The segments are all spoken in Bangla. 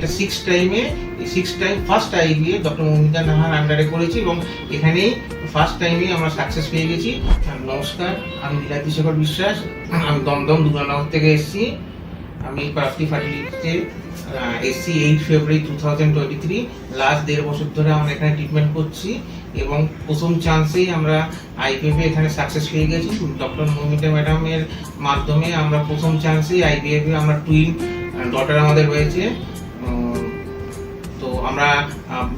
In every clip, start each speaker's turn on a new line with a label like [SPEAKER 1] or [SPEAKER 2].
[SPEAKER 1] এটা 6 টাইমে 6 time first IBA doctor Moumita Nahar আন্ডারে করেছি এবং এখানেই ফার্স্ট টাইমে আমরা সাকসেস পেয়ে গেছি। নমস্কার, আমি নীলাদ্রি শেখর বিশ্বাস, আমি দমদম দুর্গানগর থেকে এসেছি। আমি প্রাপ্তি ফার্টিলিটিতে এসছি 8 ফেব্রুয়ারি 2023। লাস্ট 1.5 বছর ধরে আমরা এখানে ট্রিটমেন্ট করছি এবং প্রথম চান্সেই আমরা আইভিএফে এখানে সাকসেস পেয়ে গেছি। ডক্টর মৌমিতা ম্যাডামের মাধ্যমে আমরা প্রথম চান্সেই আইভিএফে আমরা টুইন ডটার আমাদের হয়েছে। তো আমরা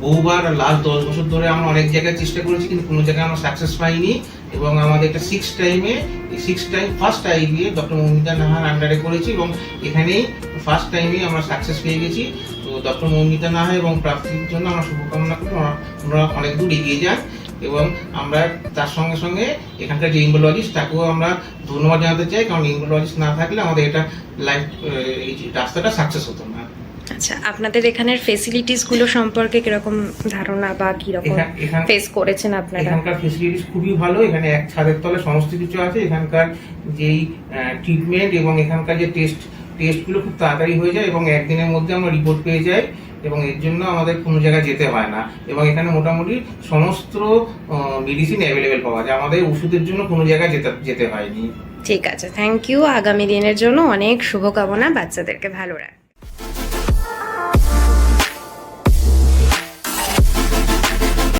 [SPEAKER 1] বহুবার লাস্ট 10 বছর ধরে আমরা অনেক জায়গায় চেষ্টা করেছি, কিন্তু কোনো জায়গায় আমরা সাকসেস পাইনি এবং আমাদের একটা 6 time first IBA doctor Moumita Nahar আন্ডারে করেছি এবং এখানেই ফার্স্ট টাইমে আমরা সাকসেস পেয়ে গেছি। তো ডক্টর মৌমিতা নাহা এবং প্রাপ্তির জন্য আমরা শুভকামনা করি, ওনারা অনেক দূর এগিয়ে যান এবং আমরা তার সঙ্গে সঙ্গে এখানকার যে ইম্বোলজিস্ট তাকেও আমরা ধন্যবাদ জানাতে চাই, কারণ ইম্বোলজিস্ট না থাকলে আমাদের এটা লাইফ এই রাস্তাটা সাকসেস হতো না।
[SPEAKER 2] আচ্ছা, আপনাদের এখানের ফেসিলিটিস গুলো সম্পর্কে কিরকম ধারণা বা কিরকম ফেস করেছেন আপনারা?
[SPEAKER 1] এখানকার ফেসিলিটিস খুবই ভালো, এখানে এক ছাদের তলে সমস্ত কিছু আছে। এখানকার যেই ট্রিটমেন্ট এবং এখানকার যে টেস্টগুলো খুব তাড়াতাড়ি হয়ে যায় এবং একদিনের মধ্যে আমরা রিপোর্ট পেয়ে যাই এবং এর জন্য আমাদের কোনো জায়গায় যেতে হয় না এবং এখানে মোটামুটি সমস্ত মেডিসিন অ্যাভেলেবেল পাওয়া যায়, আমাদের ওষুধের জন্য কোনো জায়গায় যেতে হয়নি।
[SPEAKER 2] ঠিক আছে, থ্যাংক ইউ। আগামী দিনের জন্য অনেক শুভকামনা, বাচ্চাদেরকে ভালো রাখ।